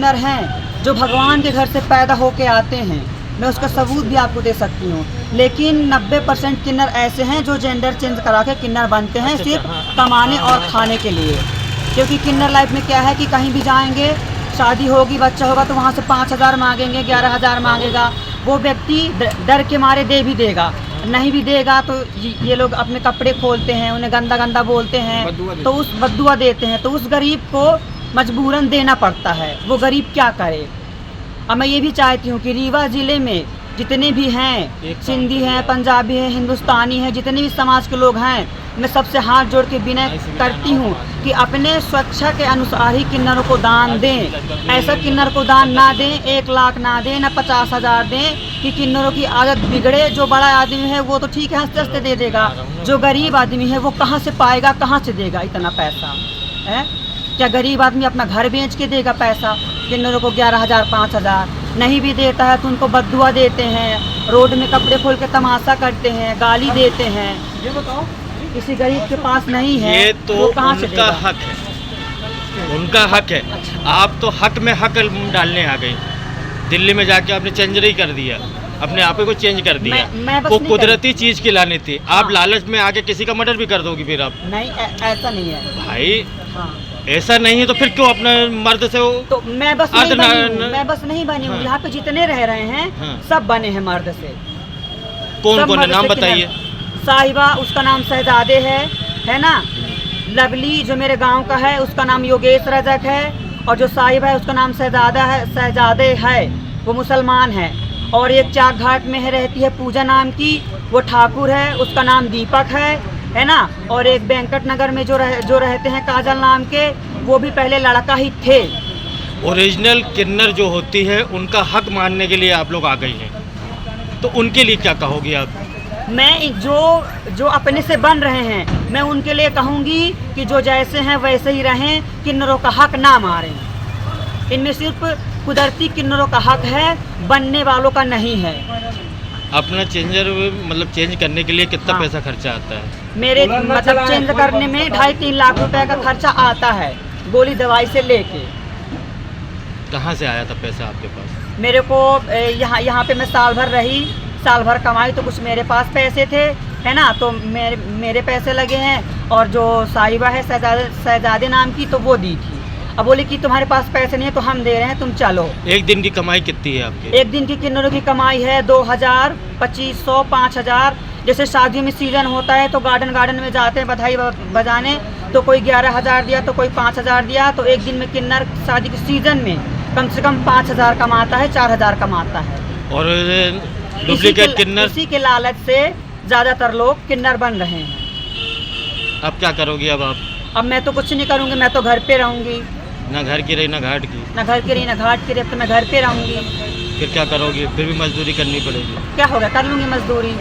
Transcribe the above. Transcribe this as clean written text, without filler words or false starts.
किन्नर हैं जो भगवान के घर से पैदा होके आते हैं, मैं उसका सबूत भी आपको दे सकती हूँ। लेकिन 90% किन्नर ऐसे हैं जो जेंडर चेंज करा के किन्नर बनते हैं सिर्फ कमाने और खाने के लिए। क्योंकि किन्नर लाइफ में क्या है कि कहीं भी जाएंगे, शादी होगी, बच्चा होगा तो वहाँ से 5,000 मांगेंगे, 11,000 मांगेगा। वो व्यक्ति डर के मारे दे भी देगा, नहीं भी देगा तो ये लोग अपने कपड़े खोलते हैं, उन्हें गंदा गंदा बोलते हैं, तो उस बद्दुआ देते हैं, तो उस गरीब को मजबूरन देना पड़ता है। वो गरीब क्या करे। अब मैं ये भी चाहती हूँ कि रीवा ज़िले में जितने भी हैं, सिंधी हैं, पंजाबी हैं, हिंदुस्तानी हैं, जितने भी समाज के लोग हैं, मैं सबसे हाथ जोड़ के विनय करती हूँ कि अपने स्वेच्छा के अनुसार ही किन्नरों को दान दें। ऐसा किन्नर को दान ना दें, 1 लाख ना दें, ना 50,000 दें कि किन्नरों की आदत बिगड़े। जो बड़ा आदमी है वो तो ठीक है, हंसते हंसते दे देगा, जो गरीब आदमी है वो कहाँ से पाएगा, कहाँ से देगा इतना पैसा है। क्या गरीब आदमी अपना घर बेच के देगा पैसा किन्नरों को 11,000 5,000? नहीं भी देता है तो उनको बद्दुआ देते हैं, रोड में कपड़े खोल के तमाशा करते हैं, गाली देते हैं। ये बताओ, किसी गरीब के पास नहीं है, ये तो वो कहाँ से उनका देगा? हक है, उनका हक है। आप तो हक में हक डालने आ गई। दिल्ली में जाके आपने चेंजरी कर दिया, अपने आप को चेंज कर दिया। मैं बस वो नहीं कुदरती चीज की लानी थी। आप हाँ। लालच में आके किसी का मर्डर भी कर दोगी फिर आप। नहीं, ऐसा नहीं है भाई हाँ। ऐसा नहीं है तो फिर क्यों अपने मर्द से वो तो मैं बस नहीं अर्ध बनी हूँ, न- मैं बस नहीं बनी हूँ। हाँ। यहाँ पे जितने रह रहे हैं हाँ। सब बने हैं मर्द से। कौन सब कौन है, मर्द नाम से बताइए। किन्नर। साहिबा, उसका नाम शहजादे है ना। लवली जो मेरे गांव का है उसका नाम योगेश रजक है, और जो साहिबा है उसका नाम शहजादे है, वो मुसलमान है। और एक चाक घाट में है, रहती है पूजा नाम की, वो ठाकुर है, उसका नाम दीपक है ना। और एक वेंकट नगर में जो रहते हैं काजल नाम के, वो भी पहले लड़का ही थे। ओरिजिनल किन्नर जो होती है उनका हक मानने के लिए आप लोग आ गई हैं, तो उनके लिए क्या कहोगी आप? मैं जो अपने से बन रहे हैं, मैं उनके लिए कहूँगी कि जो जैसे हैं वैसे ही रहें, किन्नरों का हक ना मारें। इनमें सिर्फ कुदरती किन्नरों का हक है, बनने वालों का नहीं है। अपना चेंजर मतलब चेंज करने के लिए कितना हाँ। पैसा खर्चा आता है? मेरे मतलब चेंज करने में 2.5-3 लाख रुपए का खर्चा आता है, गोली दवाई से लेके। कहाँ से आया था पैसा आपके पास? मेरे को यहाँ पे मैं साल भर रही, साल भर कमाई, तो कुछ मेरे पास पैसे थे, है ना, तो मेरे पैसे लगे हैं। और जो साहिबा है शहजादे नाम की, तो वो दी थी। अब बोले कि तुम्हारे पास पैसे नहीं है तो हम दे रहे हैं, तुम चलो। एक दिन की कमाई कितनी है आपकी? एक दिन की किन्नरों की कमाई है 2,000, 2,500, 5,000। जैसे शादियों में सीजन होता है तो गार्डन में जाते हैं बधाई बजाने, तो कोई 11,000 दिया तो कोई 5,000 दिया। तो एक दिन में किन्नर शादी के सीजन में कम से कम 5,000 कमाता है, 4,000 कमाता है। और डुप्लीकेट किन्नर? इसी के लालच से ज़्यादातर लोग किन्नर बन रहे हैं। अब क्या करोगी अब आप? अब मैं तो कुछ नहीं करूँगी, मैं तो घर पे रहूँगी। ना घर की रही ना घाट की? ना घर की रही ना घाट की रही, अब तो मैं घर पे रहूँगी। फिर क्या करोगी? फिर भी मजदूरी करनी पड़ेगी। क्या होगा, कर लूँगी मजदूरी।